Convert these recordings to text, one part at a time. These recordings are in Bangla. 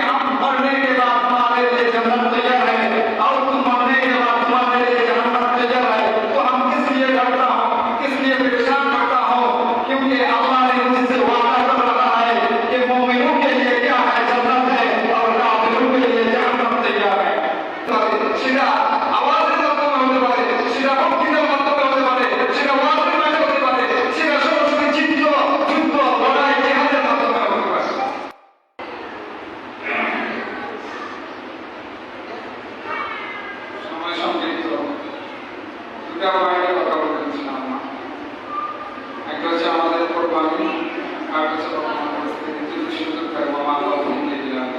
हम मरने के बाद हमारे लिए जन्नत तैयार है और तुम मरने के बाद तुम्हारे लिए जहन्नम तैयार है, तो हम किस लिए डरता हूँ, किस लिए परेशान करता हूँ? क्योंकि अल्लाह ने मुझसे वादा कर रहा है कि मोमिनों के लिए क्या है, जन्नत है, और काफिरों के लिए जहन्नम तैयार है। तो সেটা আওয়াজের মাধ্যমে হতে পারে, সেটা বক্তৃতার মাধ্যমে হতে পারে, সেটা ওয়াজের মাধ্যমে হতে পারে, সেটা সরাসরি যুদ্ধ লড়াই জিহাদের মাধ্যমে হতে পারে। সময় সংক্ষিপ্ত, দুটা পয়েন্টে কথা বলতে ইনশাআল্লাহ। একটা হচ্ছে আমাদের কোরবানি, আর হচ্ছে বর্তমান পরিস্থিতি যদি সুযোগ থাকবো আমার তৌফিক দিলাম।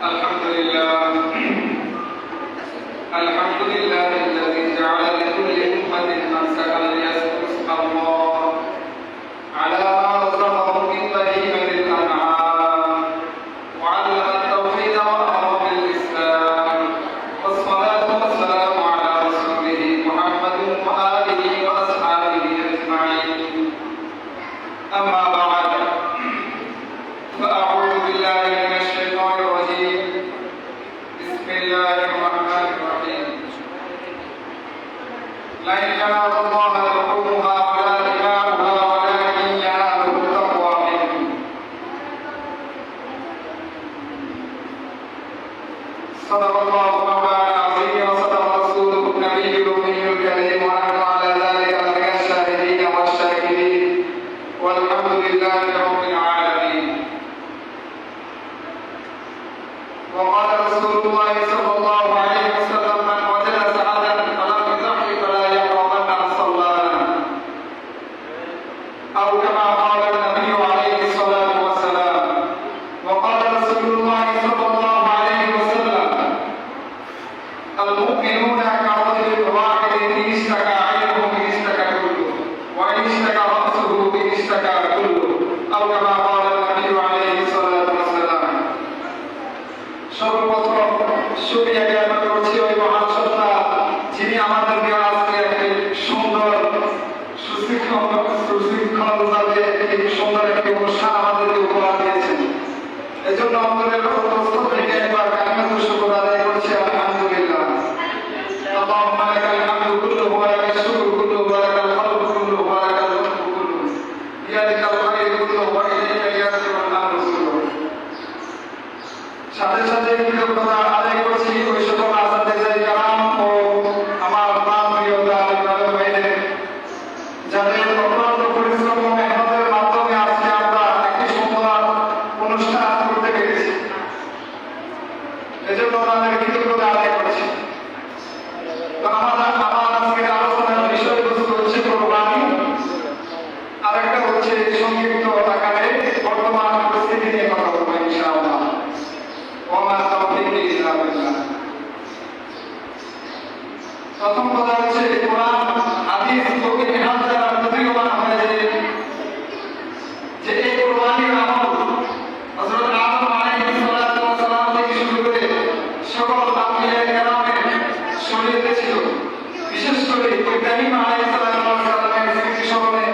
আলহামদুলিল্লাহ আলহামদুলিল্লাহ الذي جعل لكل أمة منسكا ليذكروا اسم الله على ما رزقهم من بهيمة الأنعام وعلم التوحيد وأمر بالإسلام والصلاة والسلام على رسوله محمد وآله وأصحابه أجمعين. أما بعد فأعوذ بالله من الشيطان الرجيم. بسم الله الرحمن الرحيم. لا ينال الله لحومها ولا دماؤها ولكن يناله التقوى منكم. صدق الله مولانا العظيم وصدق رسوله النبي الأمي الكريم ونحن على ذلك من الشاهدين والشاكرين والحمد لله رب العالمين. وقال رسول الله صلى الله عليه وسلم من وجد سعدا فلم يضحي فلا يقربن مصلانا أو كما قال النبي عليه الصلاة والسلام. وقال رسول الله صلى الله عليه وسلم المؤمنون كرجل واحد إن اشتكى عينه إن اشتكى كله وإن اشتكى رأسه إن اشتكى كله أو كما قال النبي عليه الصلاة والسلام. সর্বপ্রথম শুকরিয়া জ্ঞাপন করছি ওই মহান সত্তা যিনি আমাদেরকে আজকে একটি সুন্দর সুশৃঙ্খলভাবে একটি সুন্দর একটি অনুষ্ঠান আমাদেরকে উপহার দিয়েছেন। এজন্য আমাদের অন্তঃস্থল থেকে একবার কালিমাতুশ শুকর আদায় করছি আলহামদুলিল্লাহ। اللهم لك الحمد كله ولك الشكر كله ولك الخلق كله ولك الملك كله بيدك الخير كله وإليك يرجع الأمر كله. সাথে সাথে কৃতজ্ঞতা আদায় করছি ওই সকল আসাদিজে কেরাম ও আমার প্রিয় দাদা ভাইদের যাদের অক্লান্ত পরিশ্রম ও মেহনতের মাধ্যমে আজকে আমরা একটি সুন্দর অনুষ্ঠান করতে পেরেছি, এজন্য তাদের কৃতজ্ঞতা আদায় করছি। তো আমার আজকের আলোচনার বিষয়বস্তু হচ্ছে কোরবানি, আর একটা হচ্ছে সংক্ষিপ্ত আকারে বর্তমান পরিস্থিতি নিয়ে কথা বলবো ইনশাআল্লাহ। প্রথম কথা হচ্ছে কোরআন হাদিস ও ইতিহাস দ্বারা প্রতীয়মান হয়েছে যে এই কোরবানির আমল হযরত আদম আলাইহিস সালাম থেকে শুরু করে সকল আম্বিয়া কেরামের শরীয়তে ছিল। বিশেষ করে ইব্রাহিম আলাইহিস সালামের স্মৃতি স্মরণে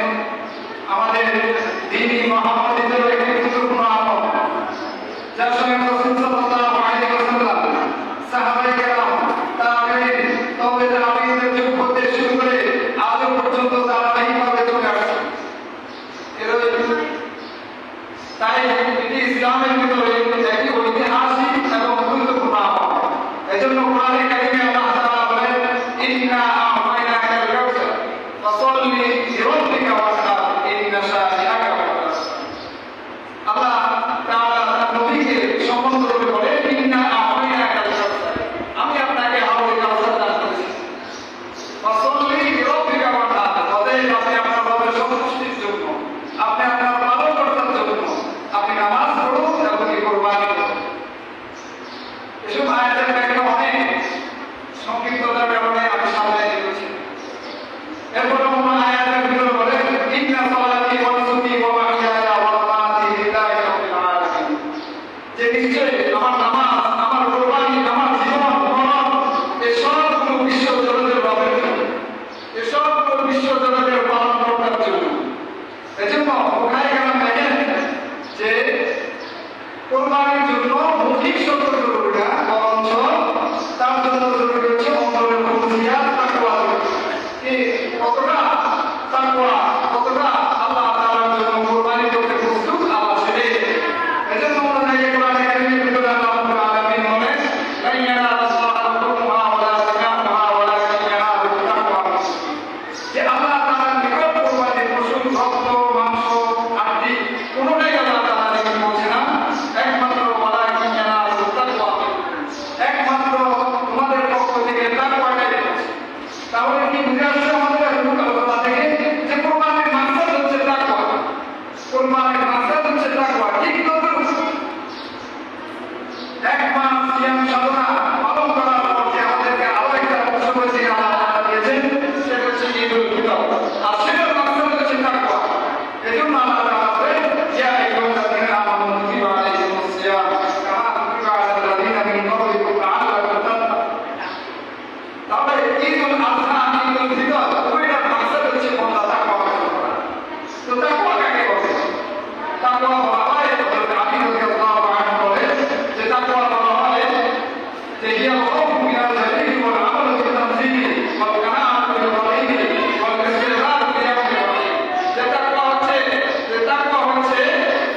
আমাদের দ্বীনি মুহাম্মাদিদের একটি গুরুত্বপূর্ণ আমল, যার সঙ্গে রাসূল সাল্লাল্লাহু আলাইহি ওয়াসাল্লাম, সাহাবায়ে কেরাম, তাবেঈন, তবে তাবেঈনদের যুগ হতে শুরু করে আজও পর্যন্ত ধারাবাহিকভাবে চলে আসছে। তাই এটি ইসলামের ভিতরে একটি ঐতিহাসিক এবং গুরুত্বপূর্ণ আমল। এজন্য কোরআনে কারিমে আল্লাহ তাআলা বলেন, ইন্না আ'তাইনাকাল কাউসার ফাসাল্লি লিরাব্বিকা ওয়ানহার ইন্না শানিআকা হুয়াল আবতার। আল্লাহ তাআলা তার নবীকে সম্বোধন করে বলেন, ইন্না আ'তাইনাকাল কাউসার, আমি আপনাকে হাউজে কাউসার দান করেছি। ফাসাল্লি লিরাব্বিকা ওয়ানহার, অতএব আপনি আপনার রবের সন্তুষ্টির জন্য, আপনি আপনার পালনকর্তার জন্য আপনি নামাজ পড়ুন এবং কোরবানি করুন। এসব আয়াতের ব্যাখ্যা অনেক, শর্ত জরুরি না, বরঞ্চ তার জন্য জরুরি হচ্ছে অন্তরের খুশিয়াত তাকওয়া। কি কতটা তাকওয়া, কতটা আল্লাহ তাআলার জন্য কুরবানি করতে প্রস্তুত, আল্লাহ সেটাই। এজন্য আমরা জায়গায় কোরআনে কারীমের ভিতরে আল্লাহ রাব্বুল আলামিন বলেন, লা ইয়ানালুল্লাহু লুহুমুহা ওয়ালা দিমাউহা ওয়ালাকিন ইয়ানালুহু তাকওয়া। যে আল্লাহ তাআলার নিকট কুরবানির পশু রক্ত, মাংস, হাড্ডি কোনোটাই আল্লাহ তাআলা নিকট পৌঁছে না, একমাত্র ওয়ালাকিন ইয়ানালুহু তাকওয়া, একমাত্র তোমাদের পক্ষ থেকে তাকওয়াটাই পৌঁছে। তাহলে কি বুঝে আসছে আমাদের কথা থেকে যে কুরবানির মাকসাদ হচ্ছে তাকওয়া, কুরবানির মাকসাদ হচ্ছে তাকওয়া। ঠিক তদ্রুপ এক মাস সিয়াম সাধনা পালন করার পর যে আমাদেরকে আরো একটা পশুপতি আল্লাহ তাআলা দিয়েছেন, সেটা হচ্ছে ঈদুল ফিতর, আর সেটার মাকসাদ হচ্ছে তাকওয়া। এজন্য আল্লাহ তাআলা বলেন, ইয়া আইয়ুহাল্লাযীনা আমানু কুতিবা আলাইকুমুস সিয়াম কামা কুতিবা আলাল্লাযীনা মিন ক্বাবলিকুম লাআল্লাকুম তাত্তাকুন। তাহলে ঈদুল আযহা, ঈদুল ফিতর দুইটার মাকসাদ হচ্ছে বান্দা তাকওয়া অর্জন করা। তো তাকওয়া কাকে বলে? তাকওয়া বলা হয়, হযরত আলী রাদিয়াল্লাহু আনহু বলেন যে তাকওয়া বলা হয় যে হিয়া খাউফু মিনাল জালিল ওয়াল আমালু বিত-তানযীমি ওয়াল কানাআতু বিল-গরাইব ওয়াল ইসতিগফারু বিয়াউমিল ওয়াকিল। যে তাকওয়া হচ্ছে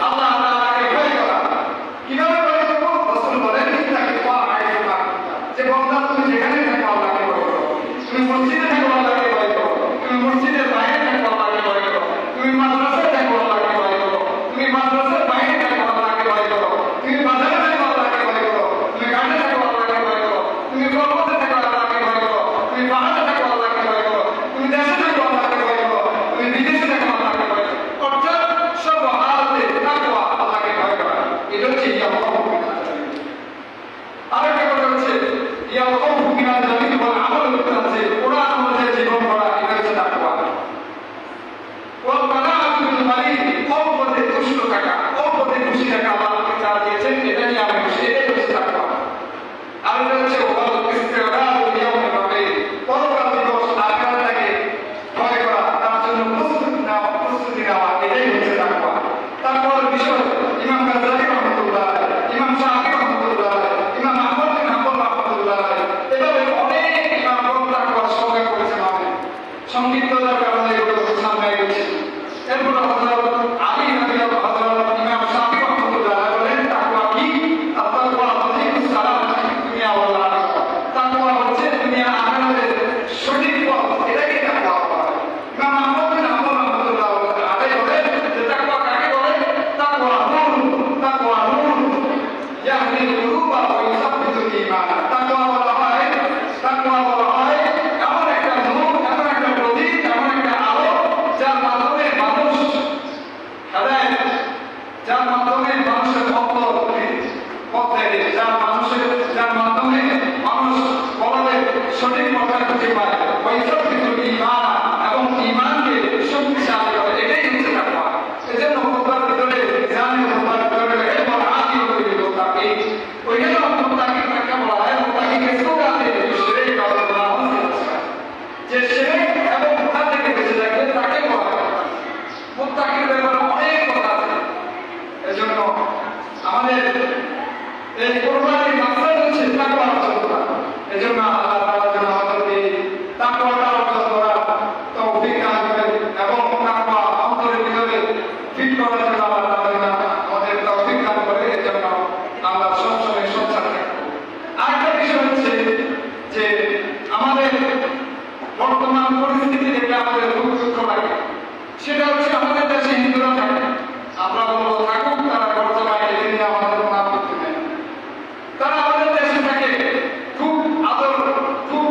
আল্লাহ তাআলাকে ভয় করা। কিভাবে ভয় করব? রাসূল বলেন, তাকওয়া আইয়ুমা, যে বান্দা তুমি যেখানে থাকো আল্লাহকে ভয় করো। তুমি মসজিদে থাকো আল্লাহকে ভয় করো, তুমি মসজিদের বাইরে থাকো আল্লাহকে ভয় করো, তুমি মাদ্রাসায় থাকো আল্লাহকে ভয় করো, তুমি মাদ্রাসার বাইরে থাকো আল্লাহকে ভয় করো, তুমি বাজারে থাকো আল্লাহকে ভয় করো, তুমি ঘাটে থাকো আল্লাহকে ভয় করো, তুমি পর্বতে থাকো আল্লাহকে ভয় করো, তুমি পাহাড়ে থাকো আল্লাহকে ভয় করো, তুমি দেশে থাকো আল্লাহকে ভয় করো, তুমি বিদেশে থাকো আল্লাহকে ভয় করো। অর্থাৎ সব হালাতে তাকওয়া, আল্লাহকে ভয় করা। এটা হচ্ছে ইয়া খাউফু মিনাল জালিল। আরেকটা কথা হচ্ছে ইয়া খাউফু মিনাল জালিল ওয়াল আমালু বিত-তানযীম, কোরআন অনুযায়ী জীবন করা, এটা হচ্ছে তাকওয়া। ওয়াল কানাআতু বিল-গরাইব, অল্পতে তুষ্ট থাকা, অল্পতে খুশি থাকা, আল্লাহ আমাকে যা দিয়েছেন এটা নিয়ে আমি খুশি, এটাই হচ্ছে তাকওয়া। আর এটা হচ্ছে ওয়াল ইসতিগফারু বিয়াউমিল ওয়াকিল, পরকাল দিবস আখিরাতটাকে ভয় করা, তার জন্য প্রস্তুতি নেওয়া, এটাই হচ্ছে তাকওয়া। তাকওয়ার বিষয় ইমাম গাজ্জালী রাহমাতুল্লাহ আলাইহি, ইমাম শাফিঈ রাহমাতুল্লাহ আলাইহি, ইমাম আহমদ বিন হাম্বল রাহমাতুল্লাহ আলাইহি, এভাবে অনেক ইমামগণ তাকওয়ার সংজ্ঞা করেছেন। আমাদের সংক্ষিপ্ততার কারণে এগুলো সামনে এগোচ্ছে। এরপর হযরত আলী রাদিয়াল্লাহু আনহু, ইমাম শাফিঈ রাহমাতুল্লাহ আলাইহি বলেন, তাকওয়া কি? আত-তাকওয়া তারিকুস সালাত ফিদ দুনিয়া ওয়াল আখিরাহ। তাকওয়া হচ্ছে দুনিয়া আখিরাতের সঠিক পথ, এটাকে তাকওয়া বলা হয়। ইমাম আহমদ বিন হাম্বল রাহমাতুল্লাহ আলাইহি বলেন যে তাকওয়া কাকে বলে? তাকওয়া নূর ইয়াহদিল কুলুবা ওয়া ইউসাব্বিতুল ঈমান। তাকওয়া বলা হয় এমন একটা নূর, এমন একটা প্রদীপ, এমন একটা আলো, যার মাধ্যমে মানুষ হেদায়েত, যার মাধ্যমে মানুষের পথ দেখে, যার মাধ্যমে মানুষ বলবে সঠিক পথে খুঁজে পায়, ওয়া ইউসাব্বিতুল ঈমান, এবং ঈমানকে শক্তিশালী করে। এটাই হচ্ছে তাকওয়া। এজন্য খোদার ভিতরে জানি, খোদার ভিতরে এমন আদি হয়ে গেল তাকে ওইখানে মুত্তাকি কাকে বলা হয়? মুত্তাকিকে সুরাতে শিরক করা বলা হচ্ছে, যে শিরক এবং গুনাহ থেকে বেঁচে থাকে তাকে বলা হয় মুত্তাকির ব্যাপারে অনেক কথা আছে। এজন্য আমাদের এই কুরবানির মাকসাদ হচ্ছে তাকওয়া অর্জন করা। এজন্য আল্লাহ তাআলা যেন আমাদেরকে তাকওয়াটা অর্জন করার তৌফিক দান করেন, এবং তাকওয়া অন্তরের ভিতরে ফিট করার জন্য আল্লাহ তাআলা যেন আমাদের তৌফিক দান করে। এজন্য আমরা সবসময় সচ্ছল থাকবো। আরেকটা বিষয় হচ্ছে যে আমাদের বর্তমান পরিস্থিতি দেখে আমাদের খুব দুঃখ লাগে। সেটা হচ্ছে আমাদের দেশে হিন্দুরা থাকে, আমরা বলবো থাকুক, তারা ঘর জমায়, এদিন আমাদের কোনো আপত্তি নেই। তারা আমাদের দেশে থাকে, খুব আদর, খুব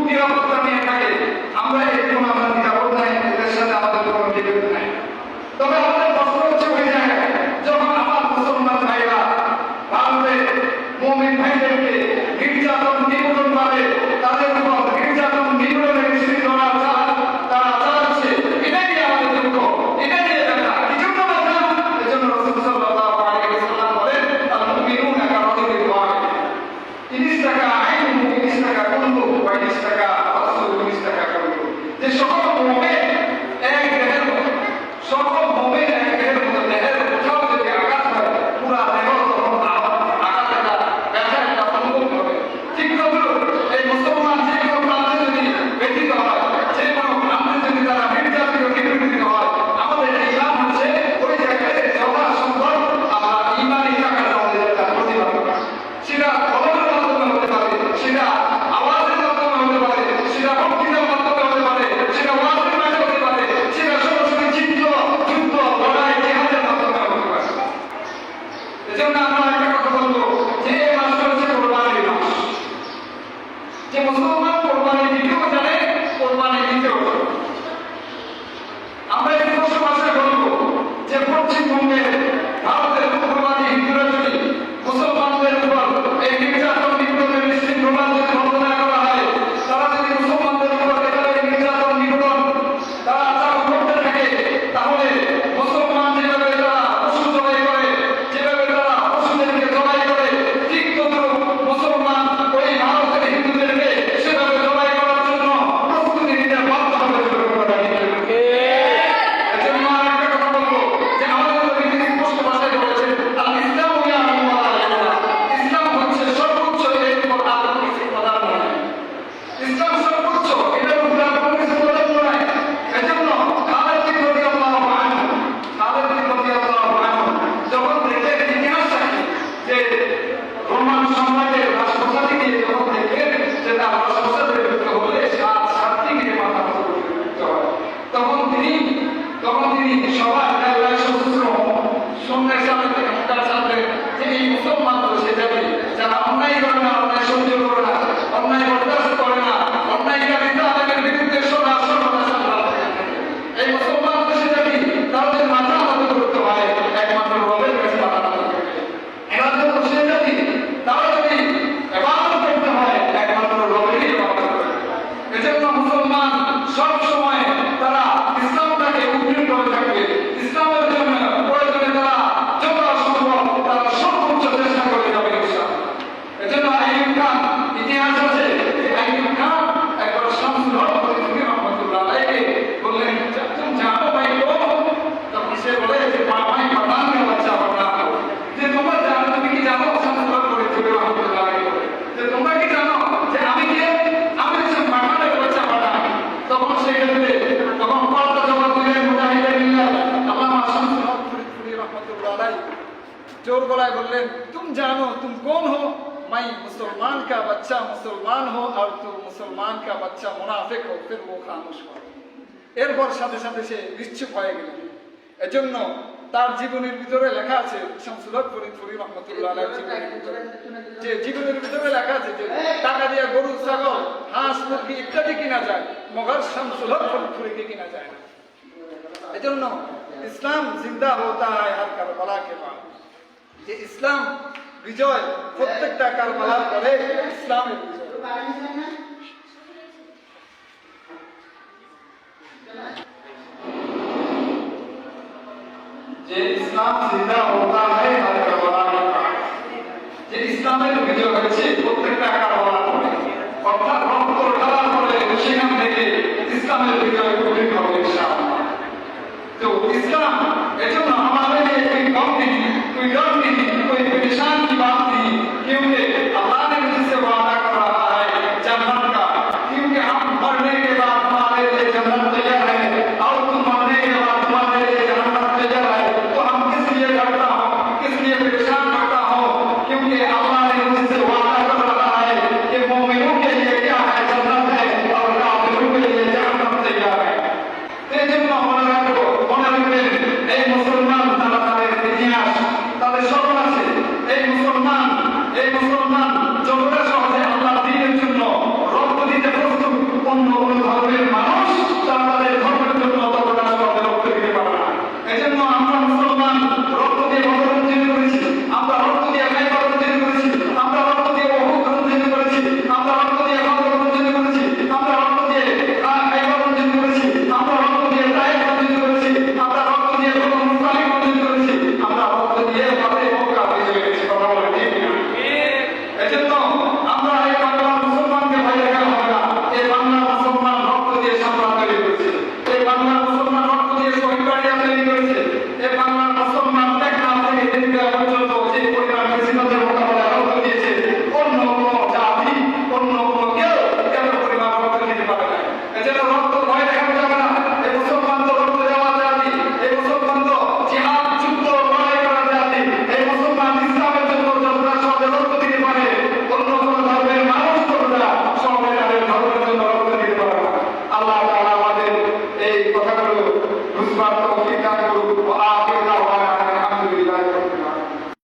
এজন্য আমরা একটা কথা বলবো যে এই মাসটা হচ্ছে কোরবানির মাস। যে মুসলমান কোরবানি দিতেও জানে, কোরবানি দিতেও জানে। আমরা এই পৌষ মাসে বলবো যে পশ্চিমবঙ্গের ভারতের উগ্রবাদী হিন্দুরা যদি মুসলমানদের উপর এই নির্যাতন নিপীড়নের বিশৃঙ্খলা যদি বন্ধ না করা হয়, তারা যদি মুসলমানদের উপর একেবারে নির্যাতন নিপীড়ন তারা চালু করতে থাকে, তাহলে মুসলমান যেভাবে তারা পশু জবাই করে, যেভাবে তারা পশুদেরকে জবাই করে, ঠিক তদ্রুপ মুসলমান ওই ভারতের হিন্দুদেরকে সেভাবে জবাই করার জন্য প্রস্তুতি নিতে বাধ্য হবে। এজন্য আর একটা কথা বলবো যে আমাদের নবী স্পষ্ট ভাষায় বলেছেন, আল ইসলামু ইয়ামুরু ওয়া লা ইয়ানহা। ইসলাম হচ্ছে সর্বোচ্চ, এর উপর আর কোনো কিছু বলার নয়। ইসলাম সর্বোচ্চ, এটার উপর আর কোনো কিছু বলার নয়। এজন্য খালিদ রাদিয়াল্লাহু আনহু, যখন দেখলেন ইতিহাস সাক্ষী যে রোমান সাম্রাজ্যের রাজপ্রসাদে গিয়ে যখন দেখলেন যে তার রাজপ্রসাদের বিরুদ্ধে হলে সাতটি গিয়ে মাথা করতে হয়, তখন তিনি সবার সশস্ত্র সৈন্যের সামনে তারা জানতেন যে এই মুসলমান তো সে জাতি যারা অন্যায় করে না, অন্যায় সহ্য করে না, অন্যায় বরদাস্ত করে না, অন্যায়কারী তাদের বিরুদ্ধে সদা সর্বদা সংগ্রাম করে থাকে। এই মুসলমান তো সে জাতি তাদের মাথা নত করতে হয় একমাত্র রবের কাছে মাথা নত করতে। এরা তো সে জাতি তারা যদি ইবাদত করতে হয় একমাত্র রবেরই ইবাদত করতে। এজন্য মুসলমান সব সময় তারা ইসলামটাকে উদ্বৃত্ত করে থাকবে। ইসলামের জন্য প্রয়োজনে তারা যথাসম্ভব তারা সর্বোচ্চ চেষ্টা করে যাবে ইনশাআল্লাহ। এজন্য আইয়ুব খান ইতিহাস আছে, আইয়ুব খান একবার শামসুল হক রাহমাতুল্লাহ আলাইহি বললেন, তুমি জানো ভাই তো? তখন সে বলে যে ভাই পাঠান কা বাচ্চা বানা, যে তোমরা জানো, তুমি কি জানো? শামসুল হক রাহমাতুল্লাহ আলাইহি বলে যে তোমরা কি জানো যে আমি কে? আমি হচ্ছে পাঠানের বাচ্চা পাঠান। তখন সে ক্ষেত্রে তখন পাল্টা জবাব দিলেন মুজাহিদিল্লাহ আল্লামা শামসুল হক রাহমাতুল্লাহ আলাইহি जोर गलाय बोललेन, तुम जानो तुम कौन हो? मैं मुसलमान का बच्चा मुसलमान हो और तू मुसलमान का बच्चा मुनाफिक हो। फिर वो खामोश हो। এরপর সাথে সাথে সে নিশ্চুপ হয়ে গেলেন। এজন্য তার জীবনের ভিতরে লেখা আছে, শামসুল হক ফরিদপুরি রহমতুল্লাহ আলাইহির জীবনের ভিতরে যে জীবনের ভিতরে লেখা আছে যে টাকা দিয়ে গরু, ছাগল, হাঁস, মুরগি ইত্যাদি কিনা যায়, মগর শামসুল হক ফরিদপুরিকে কিনা যায় না। এজন্য ইসলাম জিন্দা होता है हर কারবালা के बाद। যে ইসলাম বিজয় প্রত্যেকটা কারবালার পরে ইসলামের বিজয়। যে ইসলাম জিন্দা होता है हर কারবালা के बाद। যে ইসলামের বিজয় হয়েছে প্রত্যেকটা কারবালার পরে, অর্থাৎ রক্ত ঢালার পরে সেখান থেকে ইসলামের বিজয় ঘটিত হবে ইনশাআল্লাহ। तो इस्लाम एजন্য हमारे लिए कोई गम नहीं, कोई डर नहीं, कोई परेशान की बात नहीं, क्योंकि अल्लाह ने मुझसे वादा कर रहा है जन्नत का, क्योंकि हम मरने के बाद हमारे लिए जन्नत तैयार है और तुम मरने के बाद तुम्हारे लिए जन्नत तैयार है। तो हम किस लिए डरता हो, किस लिए परेशान करता हो? क्योंकि अल्लाह ने मुझसे वादा कर रहा है कि मोमिनों के लिए क्या है, जन्नत है, और काफिरों के लिए जहन्नम तैयार है। এজন্য মনে রাখবেন এই মুসলমান তারা তাদের ইতিহাস তাদের স্মরণ আছে। এই মুসলমান যতটা